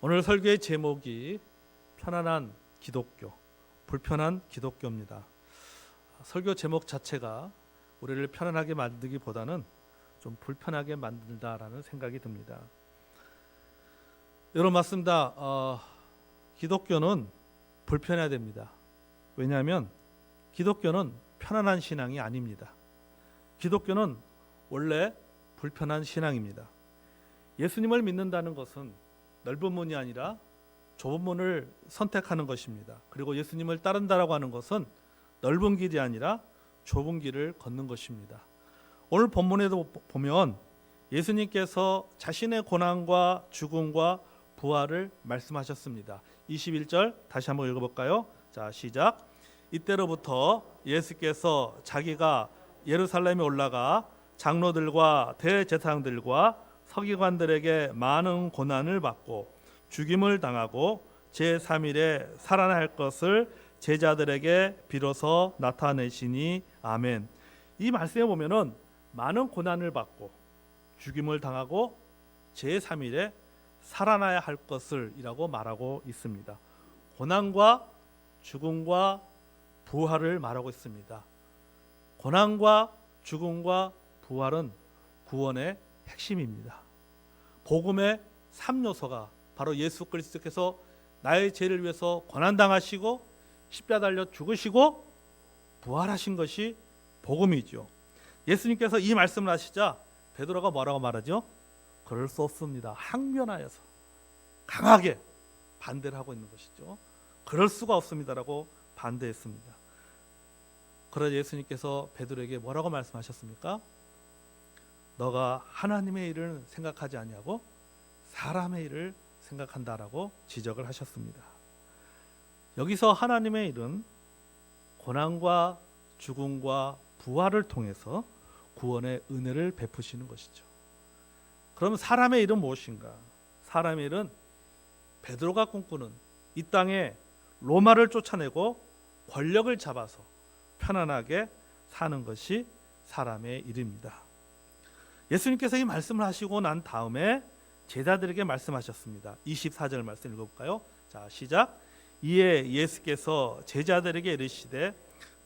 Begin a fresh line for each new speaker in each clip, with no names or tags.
오늘 설교의 제목이 편안한 기독교, 불편한 기독교입니다. 설교 제목 자체가 우리를 편안하게 만들기보다는 좀 불편하게 만든다라는 생각이 듭니다. 여러분 맞습니다. 기독교는 불편해야 됩니다. 왜냐하면 기독교는 편안한 신앙이 아닙니다. 기독교는 원래 불편한 신앙입니다. 예수님을 믿는다는 것은 넓은 문이 아니라 좁은 문을 선택하는 것입니다. 그리고 예수님을 따른다라고 하는 것은 넓은 길이 아니라 좁은 길을 걷는 것입니다. 오늘 본문에도 보면 예수님께서 자신의 고난과 죽음과 부활을 말씀하셨습니다. 21절 다시 한번 읽어볼까요? 자, 시작. 이때로부터 예수께서 자기가 예루살렘에 올라가 장로들과 대제사장들과 서기관들에게 많은 고난을 받고 죽임을 당하고 제3일에 살아날 것을 제자들에게 비로소 나타내시니 아멘. 이 말씀에 보면은 많은 고난을 받고 죽임을 당하고 제3일에 살아나야 할 것을 이라고 말하고 있습니다. 고난과 죽음과 부활을 말하고 있습니다. 고난과 죽음과 부활은 구원의 핵심입니다. 복음의 3요소가 바로 예수 그리스도께서 나의 죄를 위해서 고난당하시고 십자가 달려 죽으시고 부활하신 것이 복음이죠. 예수님께서 이 말씀을 하시자 베드로가 뭐라고 말하죠? 그럴 수 없습니다. 항변하여서 강하게 반대를 하고 있는 것이죠. 그럴 수가 없습니다라고 반대했습니다. 그러자 예수님께서 베드로에게 뭐라고 말씀하셨습니까? 너가 하나님의 일을 생각하지 아니하고 사람의 일을 생각한다라고 지적을 하셨습니다. 여기서 하나님의 일은 고난과 죽음과 부활을 통해서 구원의 은혜를 베푸시는 것이죠. 그럼 사람의 일은 무엇인가? 사람의 일은 베드로가 꿈꾸는 이 땅에 로마를 쫓아내고 권력을 잡아서 편안하게 사는 것이 사람의 일입니다. 예수님께서 이 말씀을 하시고 난 다음에 제자들에게 말씀하셨습니다. 24절 말씀 읽어볼까요? 자, 시작. 이에 예수께서 제자들에게 이르시되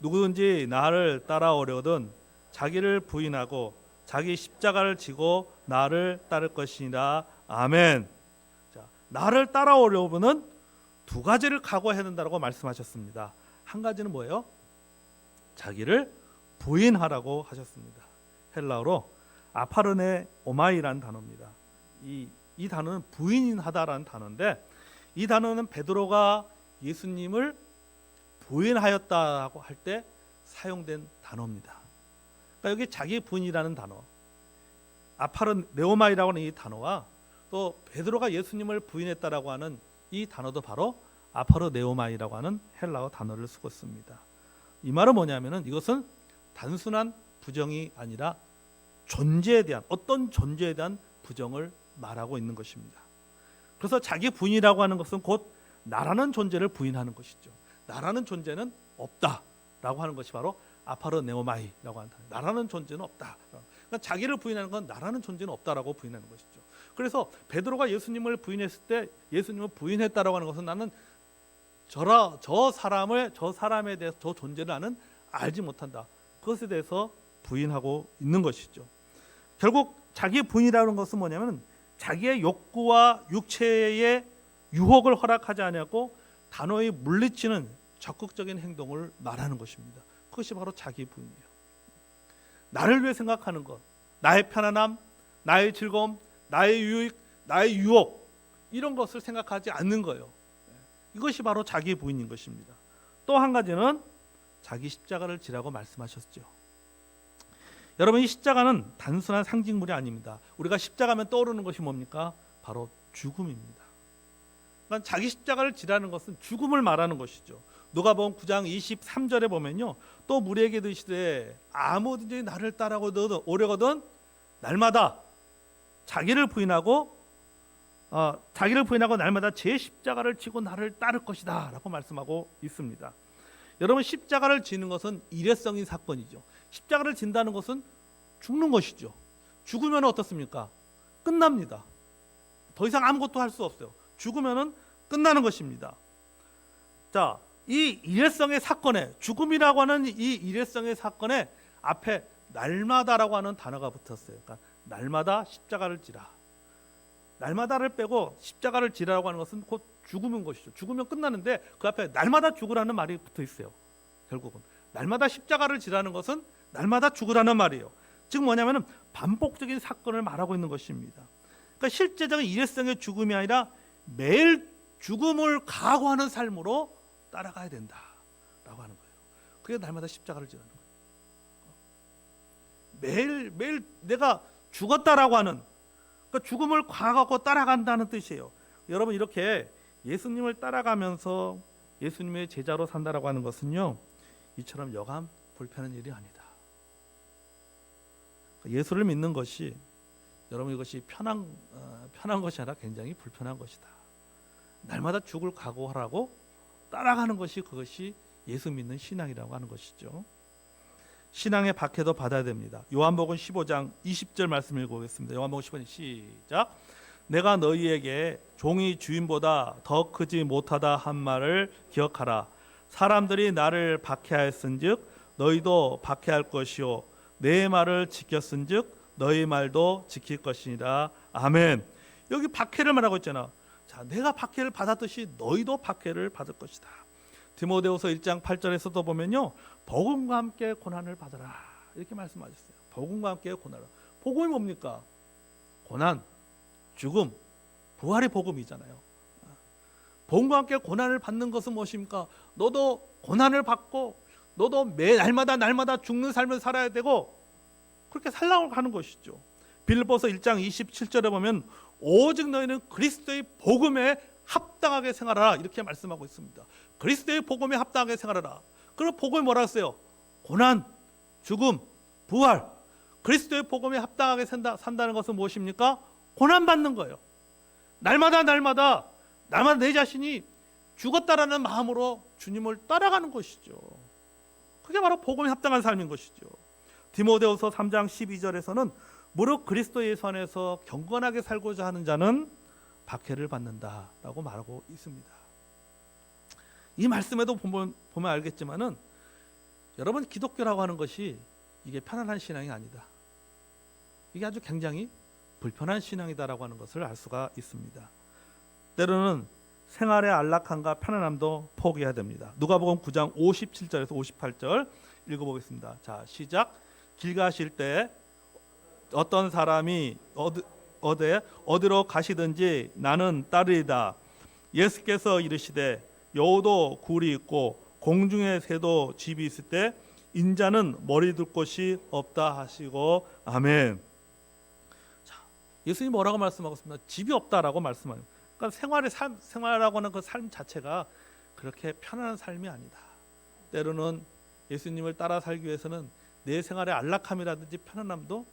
누구든지 나를 따라오려거든 자기를 부인하고 자기 십자가를 지고 나를 따를 것이니라. 아멘. 자, 나를 따라오려면은 두 가지를 각오해야 된다고 말씀하셨습니다. 한 가지는 뭐예요? 자기를 부인하라고 하셨습니다. 헬라어로 아파르네 오마이라는 단어입니다. 이 단어는 부인하다라는 단어인데 이 단어는 베드로가 예수님을 부인하였다고 할 때 사용된 단어입니다. 그러니까 여기 자기 부인이라는 단어, 아파르네오마이라고 하는 이 단어와 또 베드로가 예수님을 부인했다라고 하는 이 단어도 바로 아파르네오마이라고 하는 헬라어 단어를 쓰고 있습니다. 이 말은 뭐냐면은 이것은 단순한 부정이 아니라 존재에 대한 어떤 존재에 대한 부정을 말하고 있는 것입니다. 그래서 자기 부인이라고 하는 것은 곧 나라는 존재를 부인하는 것이죠. 나라는 존재는 없다라고 하는 것이 바로 아파르네오마이라고 한다. 나라는 존재는 없다. 그러니까 자기를 부인하는 건 나라는 존재는 없다라고 부인하는 것이죠. 그래서 베드로가 예수님을 부인했을 때 예수님을 부인했다라고 하는 것은 나는 저 사람에 대해서 저 존재를 나는 알지 못한다. 그것에 대해서 부인하고 있는 것이죠. 결국 자기 부인이라는 것은 뭐냐면 자기의 욕구와 육체의 유혹을 허락하지 아니하고 단호히 물리치는 적극적인 행동을 말하는 것입니다. 그것이 바로 자기 부인이에요. 나를 위해 생각하는 것, 나의 편안함, 나의 즐거움, 나의 유익, 나의 유혹 이런 것을 생각하지 않는 거예요. 이것이 바로 자기 부인인 것입니다. 또 한 가지는 자기 십자가를 지라고 말씀하셨죠. 여러분 이 십자가는 단순한 상징물이 아닙니다. 우리가 십자가면 떠오르는 것이 뭡니까? 바로 죽음입니다. 그러니까 자기 십자가를 지라는 것은 죽음을 말하는 것이죠. 누가복음 9장 23절에 보면요. 또 무리에게 이르시되 아무든지 나를 따라오려거든 날마다 자기를 부인하고 날마다 제 십자가를 지고 나를 따를 것이다 라고 말씀하고 있습니다. 여러분 십자가를 지는 것은 일회성인 사건이죠. 십자가를 진다는 것은 죽는 것이죠. 죽으면 어떻습니까? 끝납니다. 더 이상 아무것도 할 수 없어요. 죽으면은 끝나는 것입니다. 자, 이 일회성의 사건에, 죽음이라고 하는 이 일회성의 사건에 앞에 날마다라고 하는 단어가 붙었어요. 그러니까 날마다 십자가를 지라. 날마다를 빼고 십자가를 지라고 하는 것은 곧 죽음인 것이죠. 죽으면 끝나는데 그 앞에 날마다 죽으라는 말이 붙어 있어요. 결국은 날마다 십자가를 지라는 것은 날마다 죽으라는 말이에요. 즉 뭐냐면은 반복적인 사건을 말하고 있는 것입니다. 그러니까 실제적인 일회성의 죽음이 아니라 매일 죽음을 각오하는 삶으로 따라가야 된다라고 하는 거예요. 그게 날마다 십자가를 지라는 거예요. 매일 내가 죽었다라고 하는, 그러니까 죽음을 각오하고 따라간다는 뜻이에요. 여러분, 이렇게 예수님을 따라가면서 예수님의 제자로 산다라고 하는 것은요, 이처럼 여간 불편한 일이 아니다. 예수를 믿는 것이, 여러분, 이것이 편한 것이 아니라 굉장히 불편한 것이다. 날마다 죽을 각오하라고 따라가는 것이, 그것이 예수 믿는 신앙이라고 하는 것이죠. 신앙의 박해도 받아야 됩니다. 요한복음 15장 20절 말씀 읽어보겠습니다. 요한복음 15장 시작. 내가 너희에게 종이 주인보다 더 크지 못하다 한 말을 기억하라. 사람들이 나를 박해하였은즉 너희도 박해할 것이요 내 말을 지켰은즉 너희 말도 지킬 것이니라. 아멘. 여기 박해를 말하고 있잖아. 자, 내가 박해를 받았듯이 너희도 박해를 받을 것이다. 디모데후서 1장 8절에서도 보면요, 복음과 함께 고난을 받으라 이렇게 말씀하셨어요. 복음과 함께 고난을. 복음이 뭡니까? 고난, 죽음, 부활의 복음이잖아요. 복음과 함께 고난을 받는 것은 무엇입니까? 너도 고난을 받고 너도 매 날마다 죽는 삶을 살아야 되고 그렇게 살라고 하는 것이죠. 빌립보서 1장 27절에 보면 오직 너희는 그리스도의 복음에 합당하게 생활하라 이렇게 말씀하고 있습니다. 그리스도의 복음에 합당하게 생활하라. 그럼 복음이 뭐라고 했어요? 고난, 죽음, 부활. 그리스도의 복음에 합당하게 산다는 것은 무엇입니까? 고난받는 거예요. 날마다 내 자신이 죽었다라는 마음으로 주님을 따라가는 것이죠. 그게 바로 복음에 합당한 삶인 것이죠. 디모데후서 3장 12절에서는 무릇 그리스도 예수 안에서 경건하게 살고자 하는 자는 박해를 받는다라고 말하고 있습니다. 이 말씀에도 보면 알겠지만은 여러분, 기독교라고 하는 것이 이게 편안한 신앙이 아니다. 이게 아주 굉장히 불편한 신앙이다라고 하는 것을 알 수가 있습니다. 때로는 생활의 안락함과 편안함도 포기해야 됩니다. 누가복음 9장 57절에서 58절 읽어보겠습니다. 자, 시작. 길 가실 때 어떤 사람이 어디로 가시든지 나는 따르리다. 예수께서 이르시되 여우도 굴이 있고 공중의 새도 집이 있을 때 인자는 머리 둘 곳이 없다 하시고 아멘. 자, 예수님 뭐라고 말씀하고 있습니다. 집이 없다라고 말씀합니다. 그러니까 생활이라고 하는 그 삶 자체가 그렇게 편안한 삶이 아니다. 때로는 예수님을 따라 살기 위해서는 내 생활의 안락함이라든지 편안함도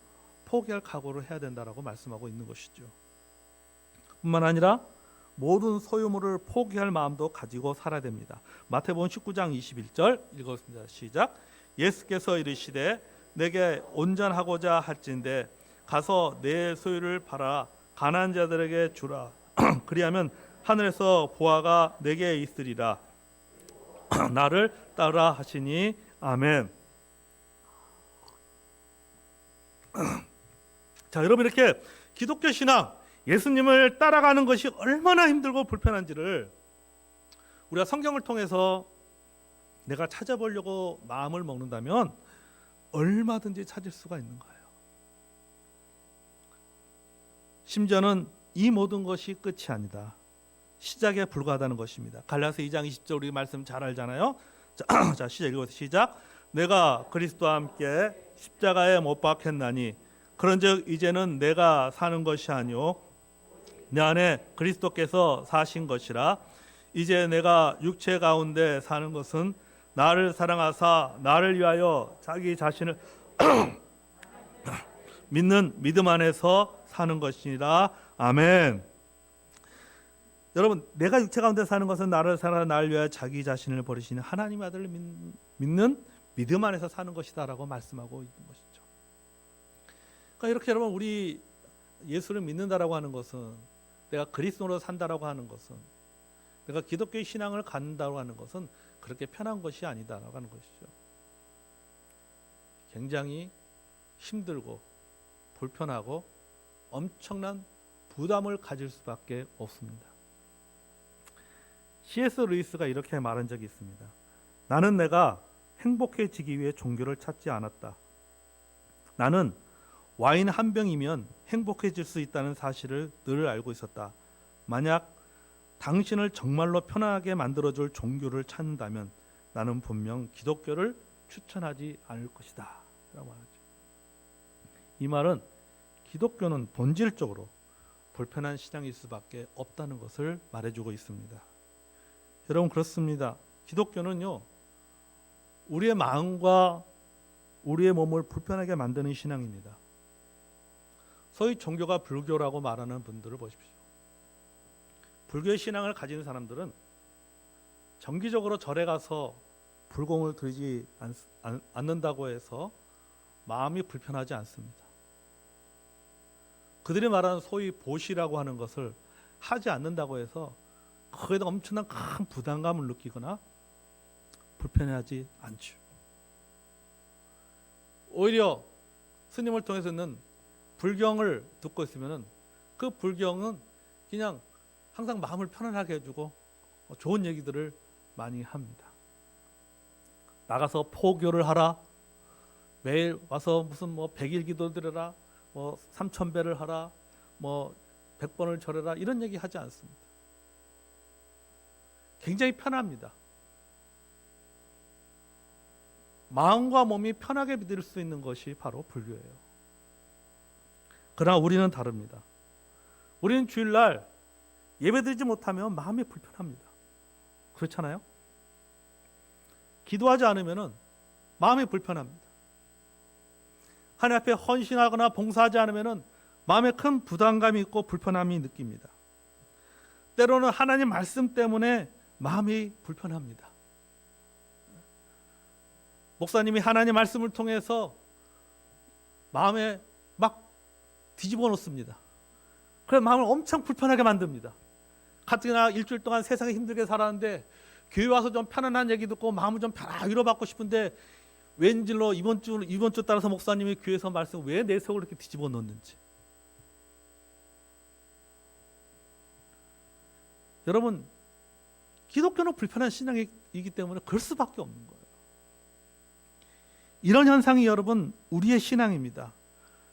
포기할 각오를 해야 된다라고 말씀하고 있는 것이죠. 뿐만 아니라 모든 소유물을 포기할 마음도 가지고 살아야 됩니다. 마태복음 19장 21절 읽었습니다. 시작. 예수께서 이르시되 내게 온전하고자 할진대 가서 내 소유를 팔아 가난한 자들에게 주라. 그리하면 하늘에서 보화가 내게 있으리라. 나를 따르라 하시니 아멘. 자, 여러분, 이렇게 기독교 신앙, 예수님을 따라가는 것이 얼마나 힘들고 불편한지를 우리가 성경을 통해서 내가 찾아보려고 마음을 먹는다면 얼마든지 찾을 수가 있는 거예요. 심지어는 이 모든 것이 끝이 아니다. 시작에 불과하다는 것입니다. 갈라디아서 2장 20절 우리 말씀 잘 알잖아요. 자, 시작 읽어보세요. 시작. 내가 그리스도와 함께 십자가에 못 박혔나니 그런즉 이제는 내가 사는 것이 아니요 내 안에 그리스도께서 사신 것이라. 이제 내가 육체 가운데 사는 것은 나를 사랑하사 나를 위하여 자기 자신을 믿는 믿음 안에서 사는 것이니라. 아멘. 여러분, 내가 육체 가운데 사는 것은 나를 사랑하사 나를 위하여 자기 자신을 버리시는 하나님의 아들을 믿는 믿음 안에서 사는 것이다라고 말씀하고 있는 것이죠. 그러니까 이렇게 여러분, 우리 예수를 믿는다라고 하는 것은 내가 그리스도로 산다라고 하는 것은, 내가 기독교의 신앙을 갖는다고 하는 것은 그렇게 편한 것이 아니다라고 하는 것이죠. 굉장히 힘들고 불편하고 엄청난 부담을 가질 수밖에 없습니다. C.S. 루이스가 이렇게 말한 적이 있습니다. 나는 내가 행복해지기 위해 종교를 찾지 않았다. 나는 와인 한 병이면 행복해질 수 있다는 사실을 늘 알고 있었다. 만약 당신을 정말로 편하게 만들어줄 종교를 찾는다면 나는 분명 기독교를 추천하지 않을 것이다 라고 말하죠. 이 말은 기독교는 본질적으로 불편한 신앙일 수밖에 없다는 것을 말해주고 있습니다. 여러분, 그렇습니다. 기독교는요, 우리의 마음과 우리의 몸을 불편하게 만드는 신앙입니다. 소위 종교가 불교라고 말하는 분들을 보십시오. 불교의 신앙을 가진 사람들은 정기적으로 절에 가서 불공을 드리지 않는다고 해서 마음이 불편하지 않습니다. 그들이 말하는 소위 보시라고 하는 것을 하지 않는다고 해서 거기다 엄청난 큰 부담감을 느끼거나 불편해하지 않죠. 오히려 스님을 통해서는 불경을 듣고 있으면 그 불경은 그냥 항상 마음을 편안하게 해주고 좋은 얘기들을 많이 합니다. 나가서 포교를 하라, 매일 와서 무슨 100일 기도 드려라, 3000배를 하라, 100번을 절해라, 이런 얘기 하지 않습니다. 굉장히 편합니다. 마음과 몸이 편하게 믿을 수 있는 것이 바로 불교예요. 그러나 우리는 다릅니다. 우리는 주일날 예배드리지 못하면 마음이 불편합니다. 그렇잖아요? 기도하지 않으면 마음이 불편합니다. 하나님 앞에 헌신하거나 봉사하지 않으면 마음에 큰 부담감이 있고 불편함이 느낍니다. 때로는 하나님 말씀 때문에 마음이 불편합니다. 목사님이 하나님 말씀을 통해서 마음에 막 뒤집어 놓습니다. 그래서 마음을 엄청 불편하게 만듭니다. 가뜩이나 일주일 동안 세상에 힘들게 살았는데 교회 와서 좀 편안한 얘기 듣고 마음을 좀 위로받고 싶은데 왠지로 이번 주 따라서 목사님이 교회에서 말씀 왜 내 속을 이렇게 뒤집어 놓는지. 여러분, 기독교는 불편한 신앙이기 때문에 그럴 수밖에 없는 거예요. 이런 현상이 여러분 우리의 신앙입니다.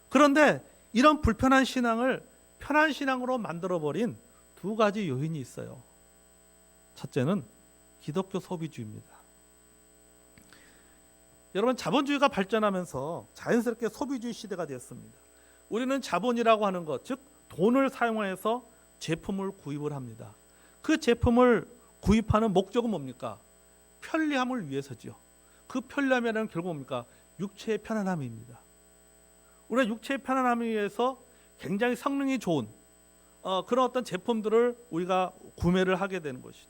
그런데 이런 불편한 신앙을 편한 신앙으로 만들어버린 두 가지 요인이 있어요. 첫째는 기독교 소비주의입니다. 여러분, 자본주의가 발전하면서 자연스럽게 소비주의 시대가 되었습니다. 우리는 자본이라고 하는 것, 즉 돈을 사용해서 제품을 구입을 합니다. 그 제품을 구입하는 목적은 뭡니까? 편리함을 위해서죠. 그 편리함이라는 결국 뭡니까? 육체의 편안함입니다. 우리가 육체의 편안함을 위해서 굉장히 성능이 좋은 그런 어떤 제품들을 우리가 구매를 하게 되는 것이죠.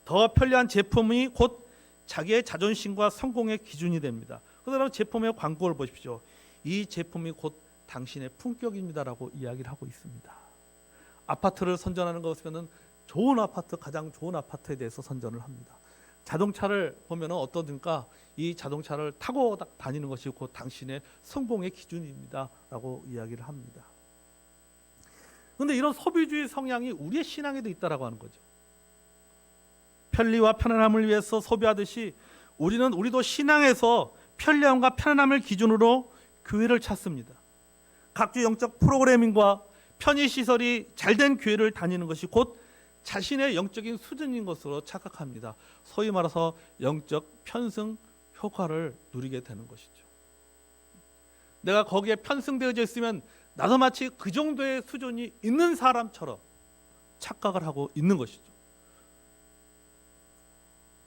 더 편리한 제품이 곧 자기의 자존심과 성공의 기준이 됩니다. 그러나 제품의 광고를 보십시오. 이 제품이 곧 당신의 품격입니다라고 이야기를 하고 있습니다. 아파트를 선전하는 것은 좋은 아파트, 가장 좋은 아파트에 대해서 선전을 합니다. 자동차를 보면 어떠든가 이 자동차를 타고 다니는 것이 곧 당신의 성공의 기준입니다라고 이야기를 합니다. 그런데 이런 소비주의 성향이 우리의 신앙에도 있다라고 하는 거죠. 편리와 편안함을 위해서 소비하듯이 우리도 신앙에서 편리함과 편안함을 기준으로 교회를 찾습니다. 각종 영적 프로그래밍과 편의시설이 잘된 교회를 다니는 것이 곧 자신의 영적인 수준인 것으로 착각합니다. 소위 말해서 영적 편승 효과를 누리게 되는 것이죠. 내가 거기에 편승되어져 있으면 나도 마치 그 정도의 수준이 있는 사람처럼 착각을 하고 있는 것이죠.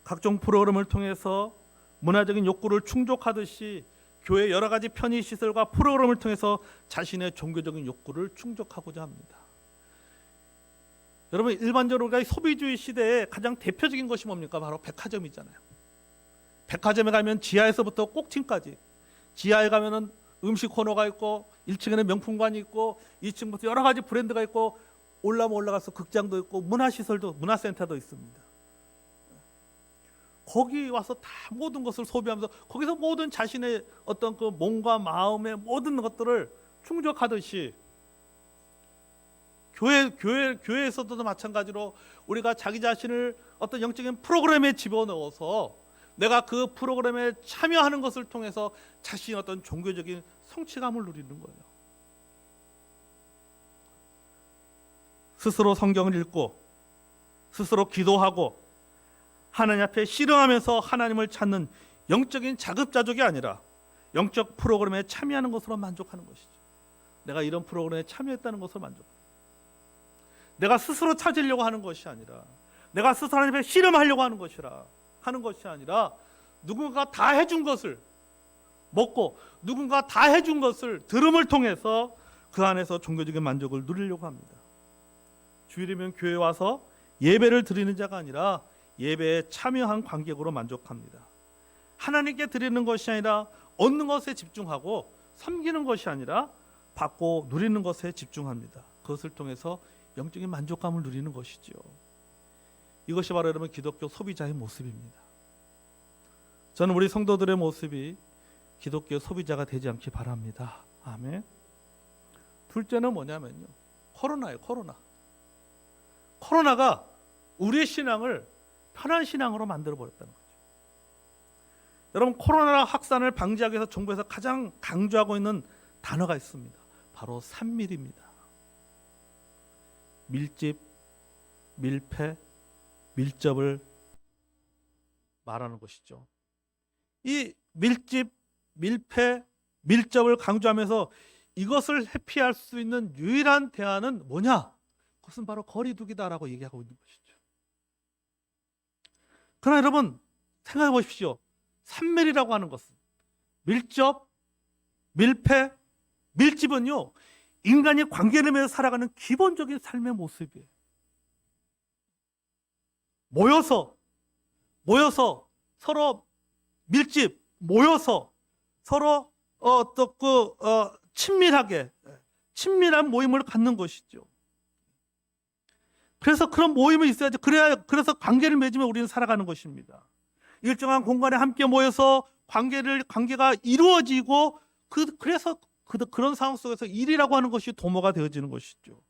각종 프로그램을 통해서 문화적인 욕구를 충족하듯이 교회 여러 가지 편의시설과 프로그램을 통해서 자신의 종교적인 욕구를 충족하고자 합니다. 여러분, 일반적으로 우리가 소비주의 시대에 가장 대표적인 것이 뭡니까? 바로 백화점이잖아요. 백화점에 가면 지하에서부터 꼭층까지, 지하에 가면은 음식 코너가 있고 1층에는 명품관이 있고 2층부터 여러 가지 브랜드가 있고 올라면 올라가서 극장도 있고 문화시설도, 문화센터도 있습니다. 거기 와서 다 모든 것을 소비하면서 거기서 모든 자신의 어떤 그 몸과 마음의 모든 것들을 충족하듯이 교회에서도 마찬가지로 우리가 자기 자신을 어떤 영적인 프로그램에 집어넣어서 내가 그 프로그램에 참여하는 것을 통해서 자신의 어떤 종교적인 성취감을 누리는 거예요. 스스로 성경을 읽고 스스로 기도하고 하나님 앞에 씨름하면서 하나님을 찾는 영적인 자급자족이 아니라 영적 프로그램에 참여하는 것으로 만족하는 것이죠. 내가 이런 프로그램에 참여했다는 것으로 만족합니다. 내가 스스로 찾으려고 하는 것이 아니라 내가 스스로 하나님 앞에 씨름하려고 하는 것이 아니라 누군가 다 해준 것을 먹고 누군가 다 해준 것을 들음을 통해서 그 안에서 종교적인 만족을 누리려고 합니다. 주일이면 교회에 와서 예배를 드리는 자가 아니라 예배에 참여한 관객으로 만족합니다. 하나님께 드리는 것이 아니라 얻는 것에 집중하고 섬기는 것이 아니라 받고 누리는 것에 집중합니다. 그것을 통해서 영적인 만족감을 누리는 것이죠. 이것이 바로 여러분 기독교 소비자의 모습입니다. 저는 우리 성도들의 모습이 기독교 소비자가 되지 않기 바랍니다. 아멘. 둘째는 뭐냐면요, 코로나예요. 코로나가 우리의 신앙을 편한 신앙으로 만들어 버렸다는 거죠. 여러분, 코로나 확산을 방지하기 위해서 정부에서 가장 강조하고 있는 단어가 있습니다. 바로 3밀입니다. 밀집, 밀폐, 밀접을 말하는 것이죠. 이 밀집, 밀폐, 밀접을 강조하면서 이것을 회피할 수 있는 유일한 대안은 뭐냐? 그것은 바로 거리두기다라고 얘기하고 있는 것이죠. 그러나 여러분 생각해 보십시오. 3밀이라고 하는 것은 밀접, 밀폐, 밀집은요, 인간이 관계를 맺어 살아가는 기본적인 삶의 모습이에요. 모여서 서로 밀집, 모여서 서로 친밀한 모임을 갖는 것이죠. 그래서 그런 모임이 있어야지. 그래서 관계를 맺으면 우리는 살아가는 것입니다. 일정한 공간에 함께 모여서 관계가 이루어지고 그래서 그런 상황 속에서 일이라고 하는 것이 도모가 되어지는 것이죠.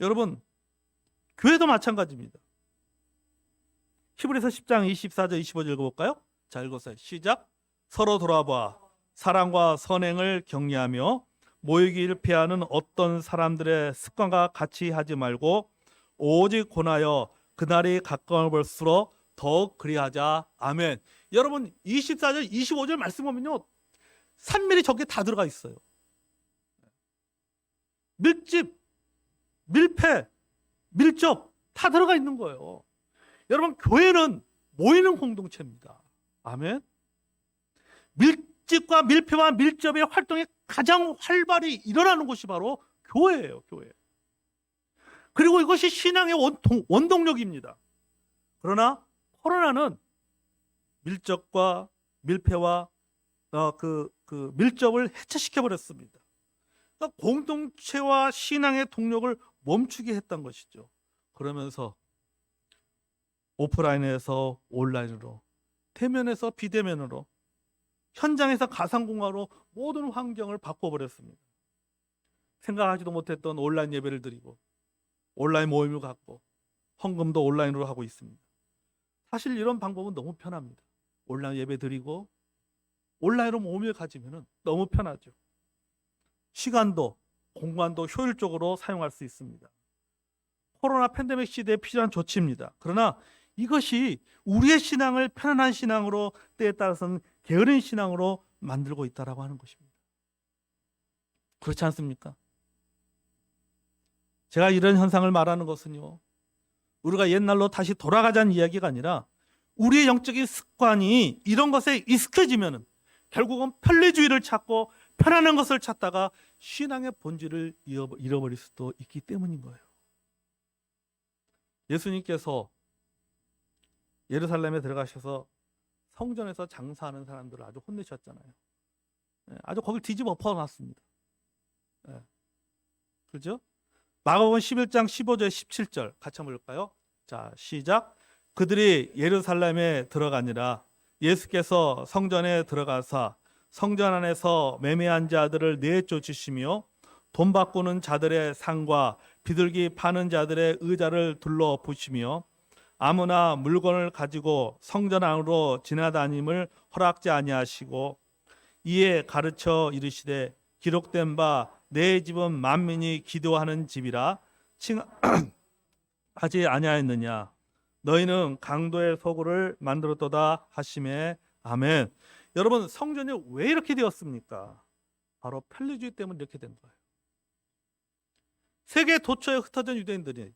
여러분, 교회도 마찬가지입니다. 히브리서 10장 24절 25절 읽어볼까요? 자, 읽었어요. 시작. 서로 돌아봐 사랑과 선행을 격려하며 모이기를 피하는 어떤 사람들의 습관과 같이 하지 말고 오직 권하여 그날이 가까워 볼수록 더욱 그리하자. 아멘. 여러분 24절 25절 말씀 보면요, 3밀이 저게 다 들어가 있어요. 밀집, 밀폐, 밀접 다 들어가 있는 거예요. 여러분, 교회는 모이는 공동체입니다. 아멘. 밀집과 밀폐와 밀접의 활동이 가장 활발히 일어나는 곳이 바로 교회예요. 교회. 그리고 이것이 신앙의 원동력입니다. 그러나 코로나는 밀접과 밀폐와 밀접을 해체시켜 버렸습니다. 그러니까 공동체와 신앙의 동력을 멈추게 했던 것이죠. 그러면서 오프라인에서 온라인으로, 대면에서 비대면으로, 현장에서 가상공화로 모든 환경을 바꿔버렸습니다. 생각하지도 못했던 온라인 예배를 드리고 온라인 모임을 갖고 헌금도 온라인으로 하고 있습니다. 사실 이런 방법은 너무 편합니다. 온라인 예배 드리고 온라인으로 모임을 가지면 너무 편하죠. 시간도 공간도 효율적으로 사용할 수 있습니다. 코로나 팬데믹 시대에 필요한 조치입니다. 그러나 이것이 우리의 신앙을 편안한 신앙으로, 때에 따라서는 게으른 신앙으로 만들고 있다라고 하는 것입니다. 그렇지 않습니까? 제가 이런 현상을 말하는 것은요, 우리가 옛날로 다시 돌아가자는 이야기가 아니라 우리의 영적인 습관이 이런 것에 익숙해지면 결국은 편리주의를 찾고 편안한 것을 찾다가 신앙의 본질을 잃어버릴 수도 있기 때문인 거예요. 예수님께서 예루살렘에 들어가셔서 성전에서 장사하는 사람들을 아주 혼내셨잖아요. 아주 거길 뒤집어 엎어놨습니다. 그렇죠? 마가복음 11장 15절 17절 같이 한번 볼까요? 자, 시작. 그들이 예루살렘에 들어가니라. 예수께서 성전에 들어가사 성전 안에서 매매한 자들을 내쫓으시며 돈 바꾸는 자들의 상과 비둘기 파는 자들의 의자를 둘러부시며 아무나 물건을 가지고 성전 안으로 지나다님을 허락지 아니하시고 이에 가르쳐 이르시되 기록된 바 내 집은 만민이 기도하는 집이라 칭하지 아니하였느냐. 너희는 강도의 소굴을 만들었도다 하시매 아멘. 여러분, 성전이 왜 이렇게 되었습니까? 바로 편리주의 때문에 이렇게 된 거예요. 세계 도처에 흩어진 유대인들이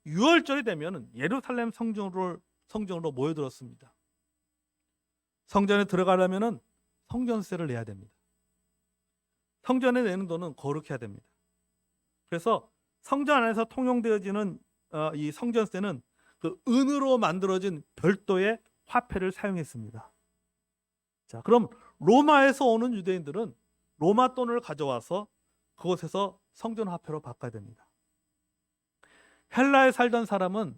6월절이 되면 예루살렘 성전으로 모여들었습니다. 성전에 들어가려면 성전세를 내야 됩니다. 성전에 내는 돈은 거룩해야 됩니다. 그래서 성전 안에서 통용되어지는 이 성전세는 그 은으로 만들어진 별도의 화폐를 사용했습니다. 자, 그럼 로마에서 오는 유대인들은 로마 돈을 가져와서 그곳에서 성전 화폐로 바꿔야 됩니다. 헬라에 살던 사람은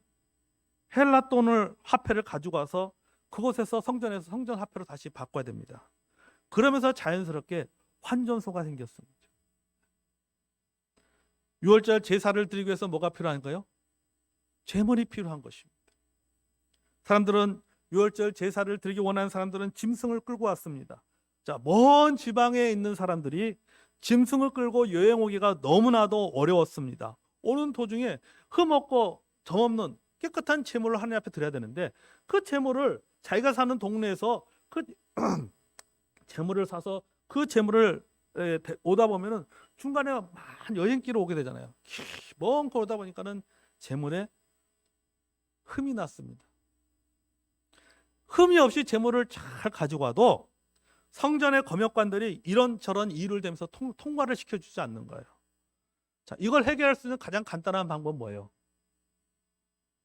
헬라 돈을 화폐를 가지고 와서 그곳에서 성전에서 성전 화폐로 다시 바꿔야 됩니다. 그러면서 자연스럽게 환전소가 생겼습니다. 6월절 제사를 드리기 위해서 뭐가 필요한가요? 제물이 필요한 것입니다. 사람들은 6월절 제사를 드리기 원하는 사람들은 짐승을 끌고 왔습니다. 자, 먼 지방에 있는 사람들이 짐승을 끌고 여행 오기가 너무나도 어려웠습니다. 오는 도중에 흠없고 점없는 깨끗한 제물을 하나님 앞에 드려야 되는데 그 제물을 자기가 사는 동네에서 그 제물을 사서 그 제물을 오다 보면은 중간에 만 여행길을 오게 되잖아요. 먼 걸 오다 보니까는 제물에 흠이 났습니다. 흠이 없이 제물을 잘 가지고 와도 성전의 검역관들이 이런저런 이유를 대면서 통과를 시켜주지 않는 거예요. 자, 이걸 해결할 수 있는 가장 간단한 방법은 뭐예요?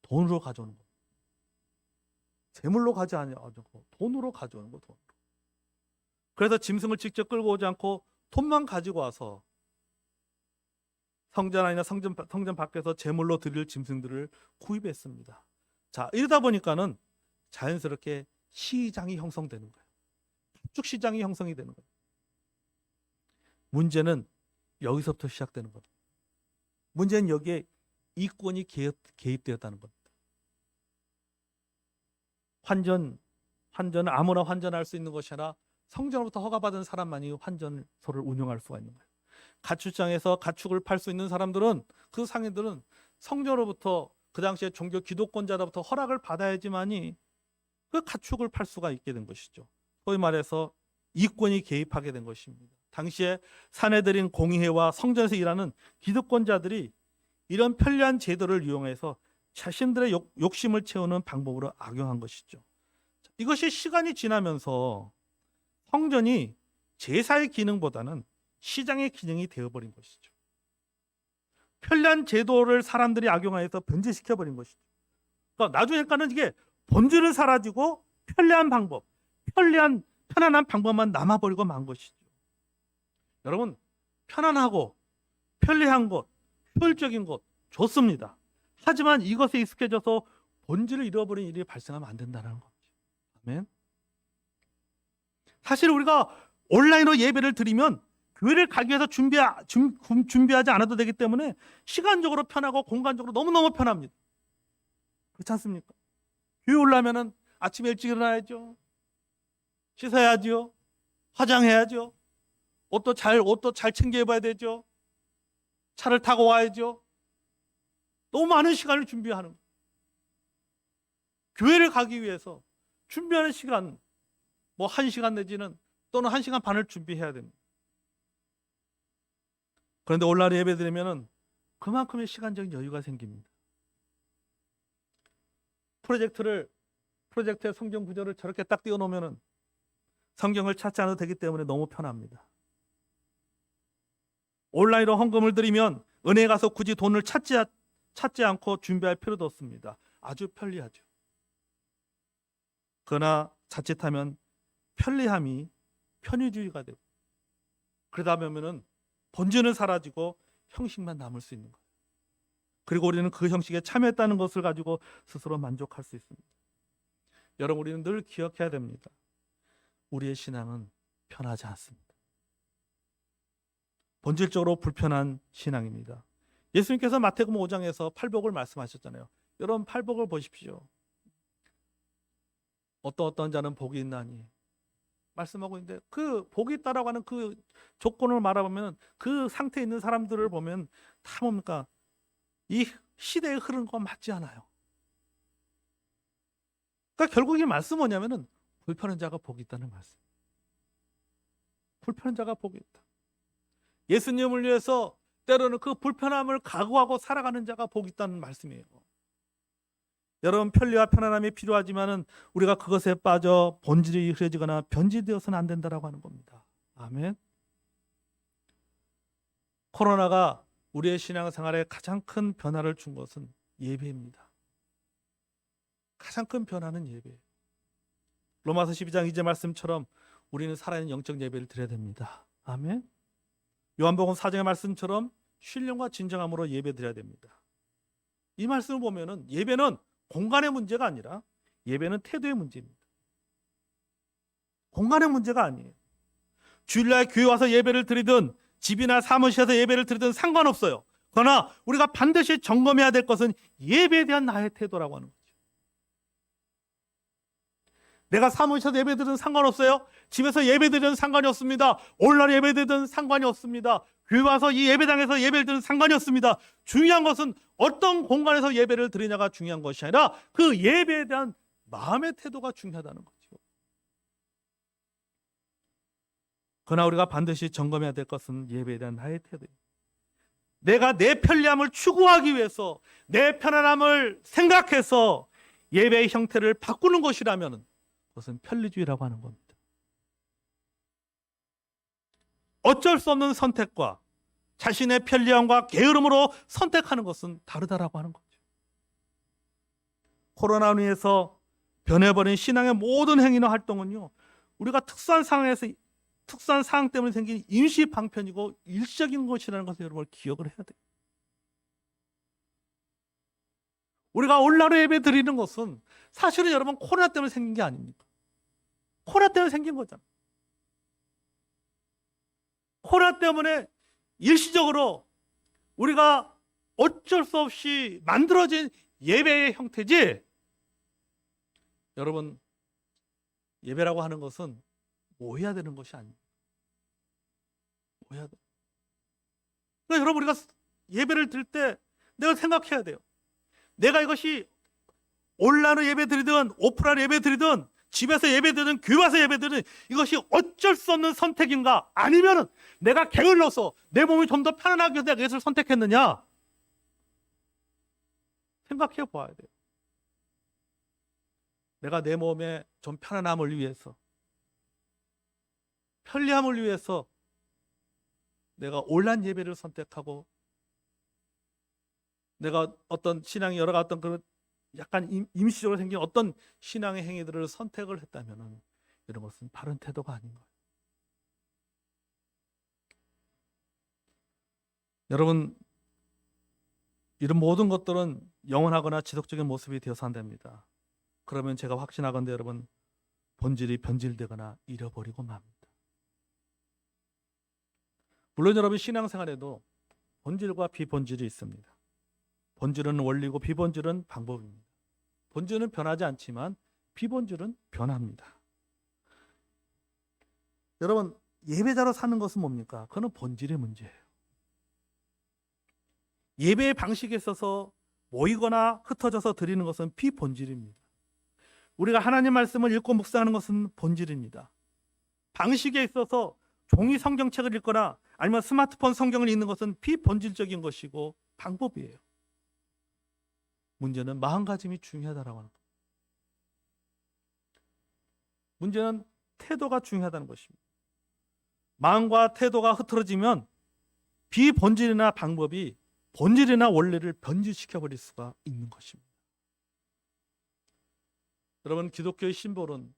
돈으로 가져오는 거. 제물로 가져오지 않고 돈으로 가져오는 거. 돈으로. 그래서 짐승을 직접 끌고 오지 않고 돈만 가지고 와서 성전 안이나 성전 밖에서 제물로 드릴 짐승들을 구입했습니다. 자, 이러다 보니까는 자연스럽게 시장이 형성되는 거예요. 축시장이 형성이 되는 거예요. 문제는 여기서부터 시작되는 겁니다. 문제는 여기에 이권이 개입되었다는 겁니다. 환전은 아무나 환전할 수 있는 것이 아니라 성전으로부터 허가받은 사람만이 환전소를 운영할 수가 있는 거예요. 가축장에서 가축을 팔 수 있는 사람들은 그 상인들은 성전으로부터 그 당시에 종교 기독권자로부터 허락을 받아야지만이 그 가축을 팔 수가 있게 된 것이죠. 소위 말해서 이권이 개입하게 된 것입니다. 당시에 사내들인 공의회와 성전에서 일하는 기득권자들이 이런 편리한 제도를 이용해서 자신들의 욕심을 채우는 방법으로 악용한 것이죠. 이것이 시간이 지나면서 성전이 제사의 기능보다는 시장의 기능이 되어버린 것이죠. 편리한 제도를 사람들이 악용해서 변질시켜버린 것이죠. 그러니까 나중에는 이게 본질을 사라지고 편리한 방법, 편안한 방법만 남아버리고 만 것이죠. 여러분, 편안하고 편리한 것, 효율적인 것 좋습니다. 하지만 이것에 익숙해져서 본질을 잃어버린 일이 발생하면 안 된다는 거죠. 아멘. 사실 우리가 온라인으로 예배를 드리면 교회를 가기 위해서 준비하지 않아도 되기 때문에 시간적으로 편하고 공간적으로 너무너무 편합니다. 그렇지 않습니까? 교회 오려면은 아침에 일찍 일어나야죠. 씻어야죠. 화장해야죠. 옷도 잘 챙겨 입어야 되죠. 차를 타고 와야죠. 너무 많은 시간을 준비하는 거예요. 교회를 가기 위해서 준비하는 시간, 뭐 1시간 내지는 또는 1시간 반을 준비해야 됩니다. 그런데 온라인 예배 드리면은 그만큼의 시간적인 여유가 생깁니다. 프로젝트의 성경 구절을 저렇게 딱 띄워놓으면은 성경을 찾지 않아도 되기 때문에 너무 편합니다. 온라인으로 헌금을 드리면 은행에 가서 굳이 돈을 찾지 않고 준비할 필요도 없습니다. 아주 편리하죠. 그러나 자칫하면 편리함이 편의주의가 되고 그러다 보면은 본질은 사라지고 형식만 남을 수 있는 거예요. 그리고 우리는 그 형식에 참여했다는 것을 가지고 스스로 만족할 수 있습니다. 여러분, 우리는 늘 기억해야 됩니다. 우리의 신앙은 편하지 않습니다. 본질적으로 불편한 신앙입니다. 예수님께서 마태복음 5장에서 팔복을 말씀하셨잖아요. 여러분, 팔복을 보십시오. 어떤 자는 복이 있나니 말씀하고 있는데, 그 복이 있다라고 하는 그 조건을 말하면 그 상태에 있는 사람들을 보면 다 뭡니까? 이 시대에 흐르는 건 맞지 않아요. 그러니까 결국 이 말씀 뭐냐면은 불편한 자가 복이 있다는 말씀. 불편한 자가 복이 있다. 예수님을 위해서 때로는 그 불편함을 각오하고 살아가는 자가 복이 있다는 말씀이에요. 여러분, 편리와 편안함이 필요하지만은 우리가 그것에 빠져 본질이 흐려지거나 변질되어서는 안 된다라고 하는 겁니다. 아멘. 코로나가 우리의 신앙생활에 가장 큰 변화를 준 것은 예배입니다. 가장 큰 변화는 예배. 로마서 12장 2절 말씀처럼 우리는 살아있는 영적 예배를 드려야 됩니다. 아멘. 요한복음 4장의 말씀처럼 신령과 진정함으로 예배 드려야 됩니다. 이 말씀을 보면은 예배는 공간의 문제가 아니라 예배는 태도의 문제입니다. 공간의 문제가 아니에요. 주일날 교회 와서 예배를 드리든 집이나 사무실에서 예배를 드리든 상관없어요. 그러나 우리가 반드시 점검해야 될 것은 예배에 대한 나의 태도라고 하는 거죠. 내가 사무실에서 예배 드리든 상관없어요. 집에서 예배 드리든 상관이 없습니다. 오늘날 예배 드리든 상관이 없습니다. 교회 와서 이 예배당에서 예배를 드리든 상관이 없습니다. 중요한 것은 어떤 공간에서 예배를 드리냐가 중요한 것이 아니라 그 예배에 대한 마음의 태도가 중요하다는 거죠. 그러나 우리가 반드시 점검해야 될 것은 예배에 대한 나의 태도입니다. 내가 내 편리함을 추구하기 위해서 내 편안함을 생각해서 예배의 형태를 바꾸는 것이라면 그것은 편리주의라고 하는 겁니다. 어쩔 수 없는 선택과 자신의 편리함과 게으름으로 선택하는 것은 다르다라고 하는 거죠. 코로나로 인해서 변해버린 신앙의 모든 행위나 활동은요, 우리가 특수한 상황 때문에 생긴 임시 방편이고 일시적인 것이라는 것을 여러분 기억을 해야 돼요. 우리가 온라인으로 예배 드리는 것은 사실은 여러분 코로나 때문에 생긴 게 아닙니까? 코로나 때문에 생긴 거잖아요. 코로나 때문에 일시적으로 우리가 어쩔 수 없이 만들어진 예배의 형태지, 여러분, 예배라고 하는 것은 오해해야 되는 것이 아닙니다. 오해해야 돼. 그러니까 여러분, 우리가 예배를 드릴 때 내가 생각해야 돼요. 내가 이것이 온라인으로 예배 드리든 오프라인 예배 드리든 집에서 예배 드리든 교회 와서 예배 드리든 이것이 어쩔 수 없는 선택인가, 아니면 내가 게을러서 내 몸이 좀 더 편안하기 위해서 이것을 선택했느냐 생각해 봐야 돼요. 내가 내 몸에 좀 편안함을 위해서, 편리함을 위해서 내가 온라인 예배를 선택하고 내가 어떤 신앙이 여러 가지 어떤 그런 약간 임시적으로 생긴 어떤 신앙의 행위들을 선택을 했다면 이런 것은 바른 태도가 아닌 거예요. 여러분, 이런 모든 것들은 영원하거나 지속적인 모습이 되어서 안 됩니다. 그러면 제가 확신하건대 여러분, 본질이 변질되거나 잃어버리고 맙니다. 물론 여러분, 신앙생활에도 본질과 비본질이 있습니다. 본질은 원리고 비본질은 방법입니다. 본질은 변하지 않지만 비본질은 변합니다. 여러분, 예배자로 사는 것은 뭡니까? 그건 본질의 문제예요. 예배의 방식에 있어서 모이거나 흩어져서 드리는 것은 비본질입니다. 우리가 하나님 말씀을 읽고 묵상하는 것은 본질입니다. 방식에 있어서 종이 성경책을 읽거나 아니면 스마트폰 성경을 읽는 것은 비본질적인 것이고 방법이에요. 문제는 마음가짐이 중요하다라고 하는 겁니다. 문제는 태도가 중요하다는 것입니다. 마음과 태도가 흐트러지면 비본질이나 방법이 본질이나 원리를 변질시켜버릴 수가 있는 것입니다. 여러분, 기독교의 심볼은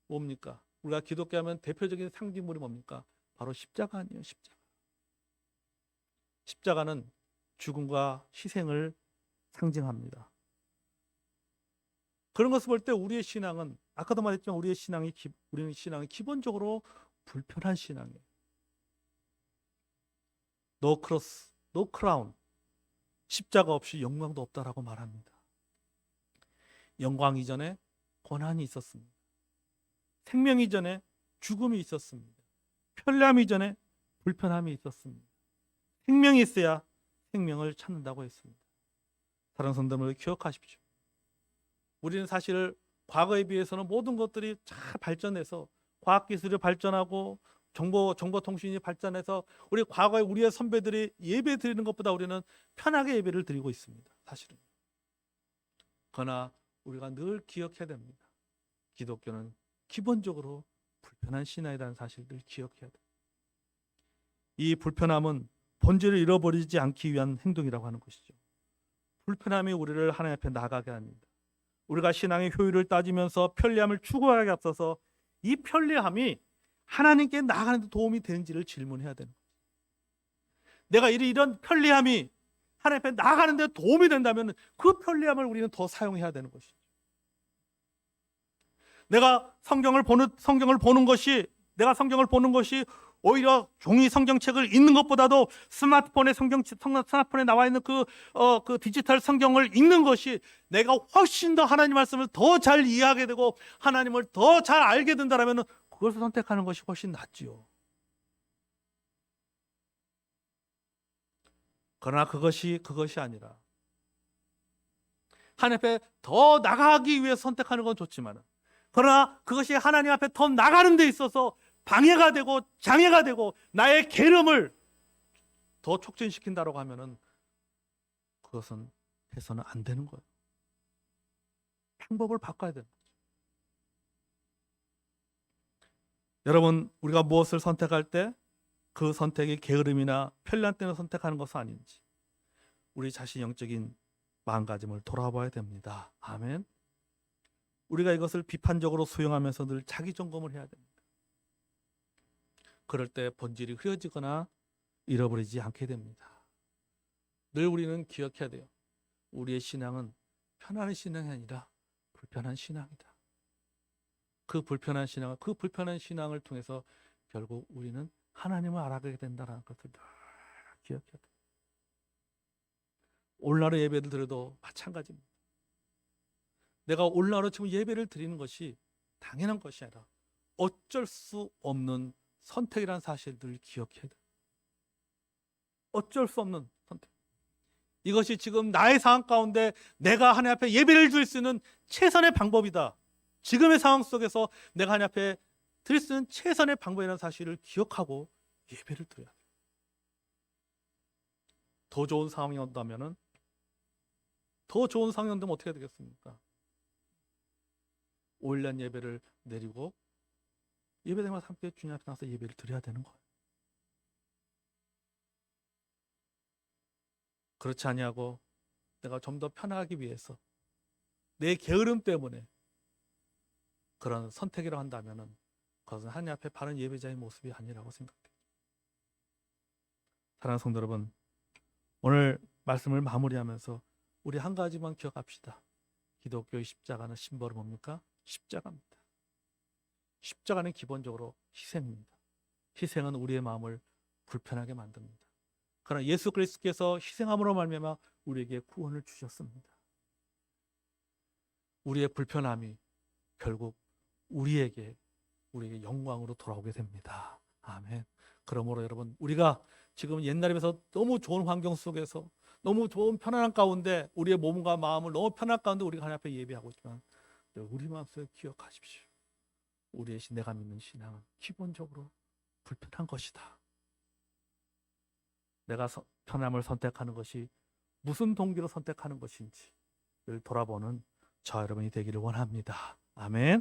뭡니까? 우리가 기독교 하면 대표적인 상징물이 뭡니까? 바로 십자가 아니에요. 십자가. 십자가는 죽음과 희생을 상징합니다. 그런 것을 볼 때 우리의 신앙은, 아까도 말했지만 우리는 신앙이 기본적으로 불편한 신앙이에요. No cross, no crown. 십자가 없이 영광도 없다라고 말합니다. 영광 이전에 고난이 있었습니다. 생명 이전에 죽음이 있었습니다. 편리함 이전에 불편함이 있었습니다. 생명이 있어야 생명을 찾는다고 했습니다. 사랑하는 성도님을 기억하십시오. 우리는 사실 과거에 비해서는 모든 것들이 잘 발전해서 과학기술이 발전하고 정보통신이 발전해서 우리 과거에 우리의 선배들이 예배 드리는 것보다 우리는 편하게 예배를 드리고 있습니다. 사실은. 그러나 우리가 늘 기억해야 됩니다. 기독교는 기본적으로 불편한 신앙이라는 사실을 늘 기억해야 됩니다. 이 불편함은 본질을 잃어버리지 않기 위한 행동이라고 하는 것이죠. 불편함이 우리를 하나님 앞에 나가게 합니다. 우리가 신앙의 효율을 따지면서 편리함을 추구하기 앞서서 이 편리함이 하나님께 나아가는 데 도움이 되는지를 질문해야 되는 거예요. 내가 이런 편리함이 하나님 앞에 나아가는 데 도움이 된다면 그 편리함을 우리는 더 사용해야 되는 것이죠. 내가 성경을 보는 것이 오히려 종이 성경책을 읽는 것보다도 스마트폰에 나와 있는 그 디지털 성경을 읽는 것이 내가 훨씬 더 하나님 말씀을 더 잘 이해하게 되고 하나님을 더 잘 알게 된다면 그것을 선택하는 것이 훨씬 낫지요. 그러나 그것이 아니라 하나님 앞에 더 나가기 위해 선택하는 건 좋지만, 그러나 그것이 하나님 앞에 더 나가는 데 있어서 방해가 되고 장애가 되고 나의 게으름을 더 촉진시킨다고 하면은 그것은 해서는 안 되는 거예요. 방법을 바꿔야 되는 거죠. 여러분, 우리가 무엇을 선택할 때 그 선택이 게으름이나 편리함 때문에 선택하는 것은 아닌지 우리 자신 영적인 마음가짐을 돌아봐야 됩니다. 아멘. 우리가 이것을 비판적으로 수용하면서 늘 자기 점검을 해야 됩니다. 그럴 때 본질이 흐려지거나 잃어버리지 않게 됩니다. 늘 우리는 기억해야 돼요. 우리의 신앙은 편안한 신앙이 아니라 불편한 신앙이다. 그 불편한 신앙을 통해서 결국 우리는 하나님을 알아가게 된다는 것을 늘 기억해야 돼요. 오늘날 예배를 드려도 마찬가지입니다. 내가 오늘날 지금 예배를 드리는 것이 당연한 것이 아니라 어쩔 수 없는 선택이라는 사실을 기억해야 돼요. 어쩔 수 없는 선택. 이것이 지금 나의 상황 가운데 내가 하나님 앞에 예배를 드릴 수 있는 최선의 방법이다. 지금의 상황 속에서 내가 하나님 앞에 드릴 수 있는 최선의 방법이라는 사실을 기억하고 예배를 드려야 돼요. 더 좋은 상황이 온다면 어떻게 되겠습니까? 오일날 예배를 내리고 예배당에서 함께 주님 앞에 나서 예배를 드려야 되는 거예요. 그렇지 아니하고 내가 좀 더 편하기 위해서 내 게으름 때문에 그런 선택이라고 한다면 그것은 하나님 앞에 바른 예배자의 모습이 아니라고 생각돼요. 사랑하는 성도 여러분, 오늘 말씀을 마무리하면서 우리 한 가지만 기억합시다. 기독교의 십자가는 심벌은 뭡니까? 십자가입니다. 십자가는 기본적으로 희생입니다. 희생은 우리의 마음을 불편하게 만듭니다. 그러나 예수 그리스도께서 희생함으로 말미암아 우리에게 구원을 주셨습니다. 우리의 불편함이 결국 우리에게 영광으로 돌아오게 됩니다. 아멘. 그러므로 여러분, 우리가 지금 옛날에 비해서 너무 좋은 환경 속에서 너무 좋은 편안한 가운데 우리의 몸과 마음을 너무 편안한 가운데 우리가 하나님 앞에 예배하고 있지만 우리 마음속에 기억하십시오. 우리의 내가 믿는 신앙은 기본적으로 불편한 것이다. 내가 편함을 선택하는 것이 무슨 동기로 선택하는 것인지를 돌아보는 저 여러분이 되기를 원합니다. 아멘.